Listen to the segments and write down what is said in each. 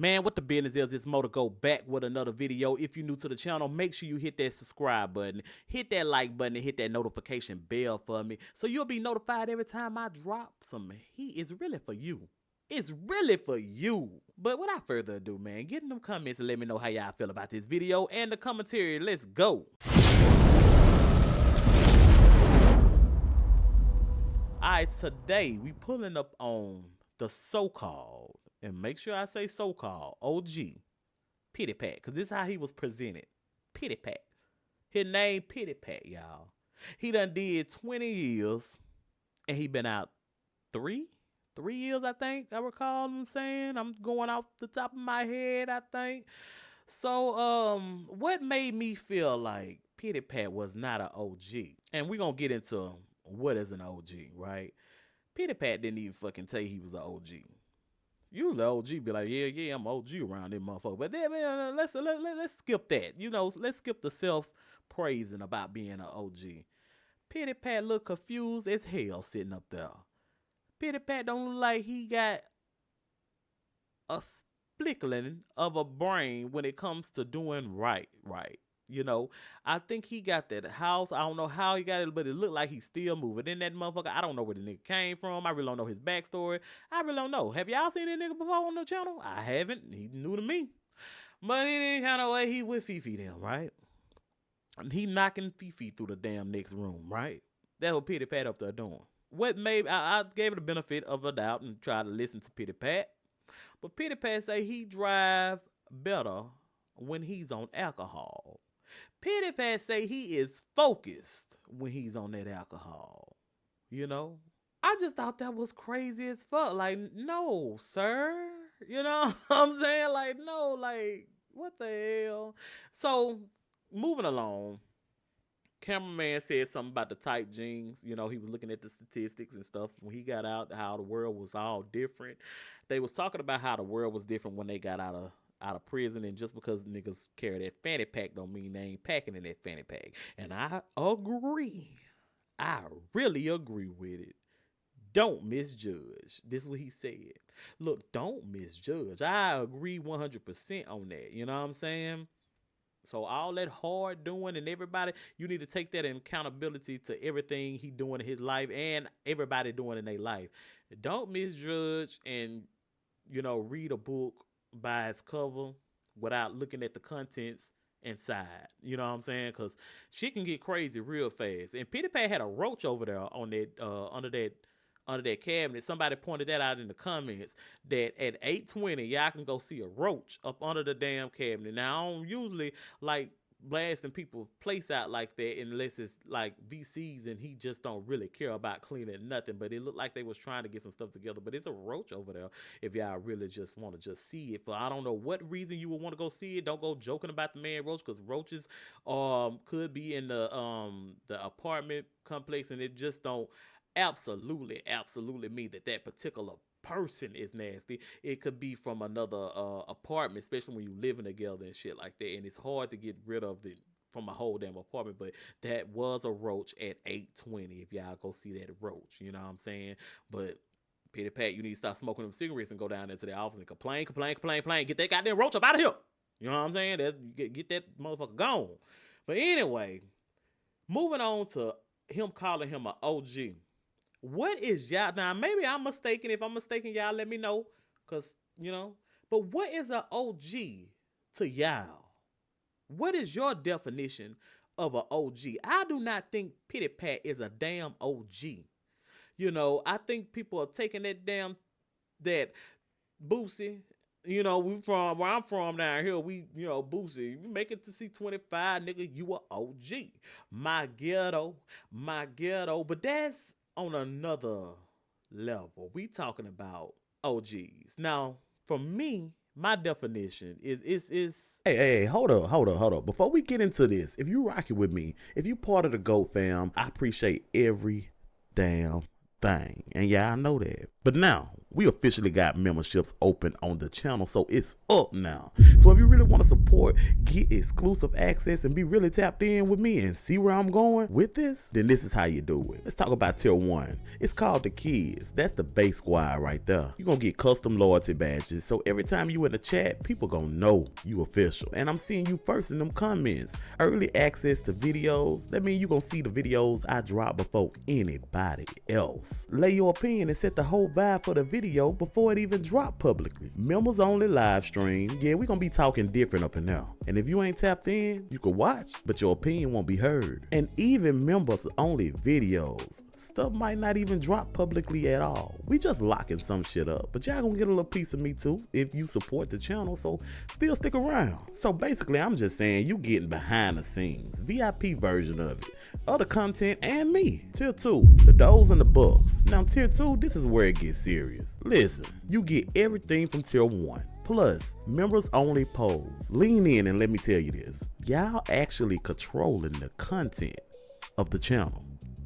Man, what the business is, it's ModdaGoat back with another video. If you're new to the channel, make sure you hit that subscribe button, hit that like button, and hit that notification bell for me so you'll be notified every time I drop some heat. It's really for you. It's really for you. But without further ado, man, get in them comments and let me know how y'all feel about this video and the commentary. Let's go. Alright, today we pulling up on the so-called, and make sure I say so-called, OG, Pitty Pat, because this is how he was presented. Pitty Pat. His name Pitty Pat, y'all. He done did 20 years, and he been out 3 years, I think. I recall him saying. I'm going off the top of my head, I think. So, what made me feel like Pitty Pat was not an OG? And we're going to get into what is an OG, right? Pitty Pat didn't even fucking tell you he was an OG. You the OG be like, yeah, I'm OG around this motherfucker. But then, man, let's skip that. You know, let's skip the self-praising about being an OG. Pitty Pat look confused as hell sitting up there. Pitty Pat don't look like he got a splickling of a brain when it comes to doing right. You know, I think he got that house. I don't know how he got it, but it looked like he's still moving. Then that motherfucker, I don't know where the nigga came from. I really don't know his backstory. I really don't know. Have y'all seen that nigga before on the channel? I haven't. He's new to me. But in any kind of way, he with Fifi then, right? And he knocking Fifi through the damn next room, right? That's what Pitty Pat up there doing. What made I gave it the benefit of a doubt and tried to listen to Pitty Pat. But Pitty Pat say he drive better when he's on alcohol. Pitty Pat say he is focused when he's on that alcohol. You know? I just thought that was crazy as fuck. Like, no, sir. You know what I'm saying? Like, no, like, what the hell? So, moving along, cameraman said something about the tight jeans. You know, he was looking at the statistics and stuff when he got out, how the world was all different. They was talking about how the world was different when they got out of prison, and just because niggas carry that fanny pack don't mean they ain't packing in that fanny pack. And I agree. I really agree with it. Don't misjudge. This is what he said. Look, don't misjudge. I agree 100% on that. You know what I'm saying? So all that hard doing and everybody, you need to take that in accountability to everything he doing in his life and everybody doing in their life. Don't misjudge and, you know, read a book by its cover without looking at the contents inside. You know what I'm saying? Because she can get crazy real fast. And Pitty Pat had a roach over there on that under that cabinet. Somebody pointed that out in the comments, that at 8:20 y'all can go see a roach up under the damn cabinet. Now I don't usually like blasting people's place out like that unless it's like VCs and he just don't really care about cleaning nothing. But it looked like they was trying to get some stuff together. But it's a roach over there if y'all really just want to just see it. For I don't know what reason you would want to go see it. Don't go joking about the man roach, because roaches could be in the apartment complex, and it just don't absolutely mean that particular person is nasty. It could be from another apartment, especially when you living together and shit like that, and it's hard to get rid of it from a whole damn apartment. But that was a roach at 8:20 if y'all go see that roach. You know what I'm saying? But Pitty Pat, you need to stop smoking them cigarettes and go down into the office and complain. Get that goddamn roach up out of here. You know what I'm saying? Get that motherfucker gone. But anyway, moving on to him calling him an OG. What is y'all, now maybe I'm mistaken. If I'm mistaken, y'all let me know, because, you know, but what is an OG to y'all? What is your definition of an OG? I do not think Pitty Pat is a damn OG. You know, I think people are taking that Boosie. You know, where I'm from down here, you know, Boosie, you make it to see 25, nigga, you a OG. My ghetto, but that's on another level. We talking about OGs. Now, for me, my definition is hey, hold up. Before we get into this, if you rocking with me, if you part of the GOAT fam, I appreciate every damn thing. And yeah, I know that. But now, we officially got memberships open on the channel, so it's up now. So if you really want to support, get exclusive access, and be really tapped in with me and see where I'm going with this, then this is how you do it. Let's talk about tier 1. It's called the kids. That's the base squad right there. You're gonna get custom loyalty badges, so every time you in the chat, people gonna know you official. And I'm seeing you first in them comments. Early access to videos. That means you gonna see the videos I drop before anybody else. Lay your opinion and set the whole vibe for the video before it even drop publicly. Members only live stream. Yeah, we gonna be talking different up in there. And if you ain't tapped in, you can watch, but your opinion won't be heard. And even members only videos. Stuff might not even drop publicly at all. We just locking some shit up, but y'all gonna get a little piece of me too if you support the channel, so still stick around. So basically, I'm just saying you getting behind the scenes, VIP version of it, other content, and me. Tier 2, the does and the bucks. Now tier 2, this is where it gets serious. Listen, you get everything from tier 1. Plus, members only polls. Lean in and let me tell you this. Y'all actually controlling the content of the channel.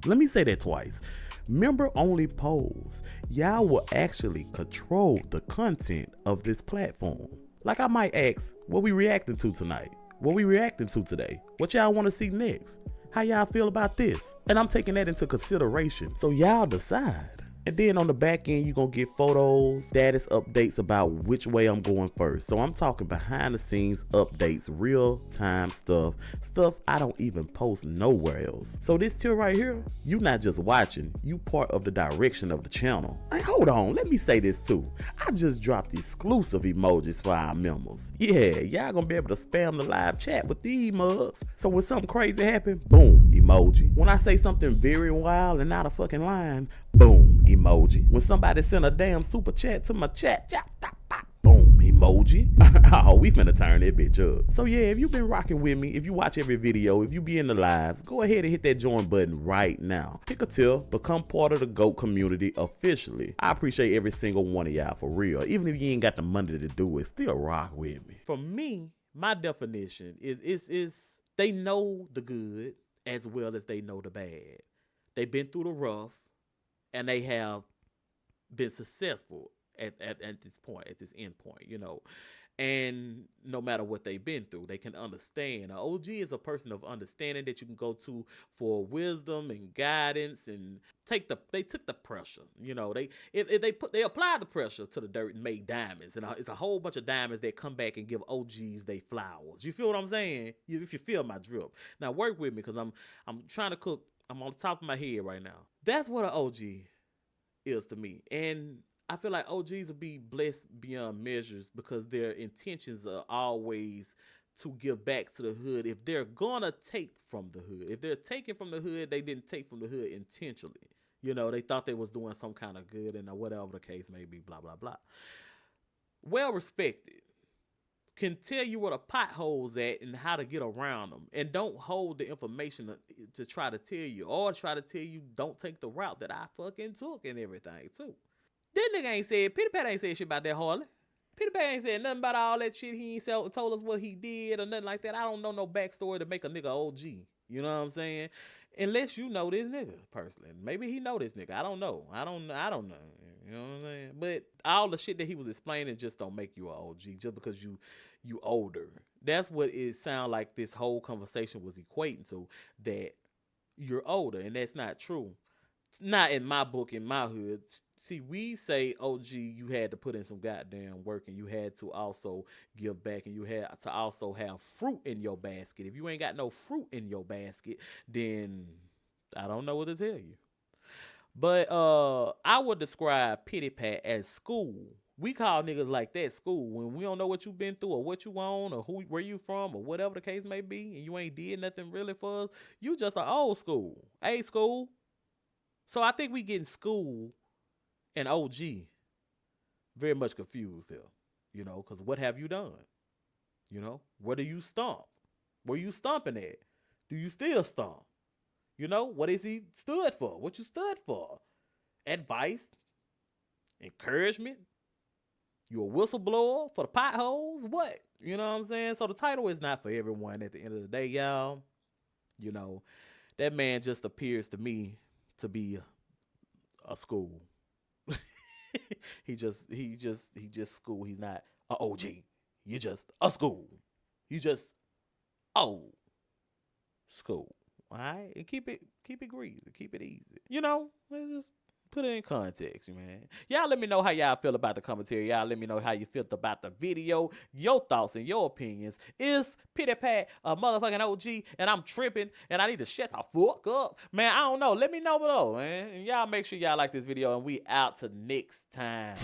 Let me say that twice. Member only polls. Y'all will actually control the content of this platform. Like I might ask, what we reacting to tonight? What we reacting to today? What y'all want to see next? How y'all feel about this? And I'm taking that into consideration. So y'all decide. And then on the back end, you're going to get photos, status updates about which way I'm going first. So I'm talking behind the scenes updates, real time stuff I don't even post nowhere else. So this tier right here, you not just watching, you part of the direction of the channel. Hey, hold on, let me say this too. I just dropped exclusive emojis for our members. Yeah, y'all gonna be able to spam the live chat with these mugs. So when something crazy happen, boom, emoji. When I say something very wild and not a fucking line, boom, emoji. When somebody send a damn super chat to my chat, boom, emoji. Oh, we finna turn that bitch up. So yeah, if you've been rocking with me, if you watch every video, if you be in the lives, go ahead and hit that join button right now. Pick a tier, become part of the GOAT community officially. I appreciate every single one of y'all for real. Even if you ain't got the money to do it, still rock with me. For me, my definition is they know the good as well as they know the bad. They've been through the rough, and they have been successful at this point, at this end point, you know. And no matter what they've been through, they can understand. An OG is a person of understanding that you can go to for wisdom and guidance, and they took the pressure. You know, they applied the pressure to the dirt and made diamonds, and it's a whole bunch of diamonds that come back and give OGs they flowers. You feel what I'm saying? If you feel my drip. Now work with me, because I'm trying to cook. I'm on the top of my head right now. That's what an OG is to me. And I feel like OGs will be blessed beyond measures because their intentions are always to give back to the hood. If they're gonna take from the hood, if they're taking from the hood, they didn't take from the hood intentionally. You know, they thought they was doing some kind of good, and whatever the case may be, blah, blah, blah. Well respected. Can tell you where the potholes at and how to get around them, and don't hold the information to try to tell you, or try to tell you don't take the route that I fucking took and everything too. That nigga ain't said, Pitty ain't said shit about that Harley. Pitty ain't said nothing about all that shit. He ain't told us what he did or nothing like that. I don't know no backstory to make a nigga OG. You know what I'm saying? Unless you know this nigga personally. Maybe he know this nigga. I don't know. I don't know. You know what I'm saying? But all the shit that he was explaining just don't make you an OG just because you older. That's what it sound like this whole conversation was equating to, that you're older, and that's not true. It's not in my book, in my hood. See, we say OG, you had to put in some goddamn work, and you had to also give back, and you had to also have fruit in your basket. If you ain't got no fruit in your basket, then I don't know what to tell you. But I would describe Pitty Pat as school. We call niggas like that school. When we don't know what you been through or what you on or where you from or whatever the case may be, and you ain't did nothing really for us, you just an old school. Hey, school. So I think we getting school and OG very much confused there. You know, because what have you done? You know, where do you stomp? Where you stomping at? Do you still stomp? You know, what is he stood for? What you stood for? Advice? Encouragement? You a whistleblower for the potholes? What? You know what I'm saying? So the title is not for everyone at the end of the day, y'all. You know, that man just appears to me to be a school. he just school. He's not a OG. You just a school. You just old school. All right, and keep it greasy, keep it easy. Let's just put it in context, man. Y'all let me know how y'all feel about the commentary. Y'all let me know how you felt about the video. Your thoughts and your opinions. Is Pitty Pat a motherfucking OG and I'm tripping and I need to shut the fuck up? Man, I don't know. Let me know below, man. And y'all make sure y'all like this video and we out till next time.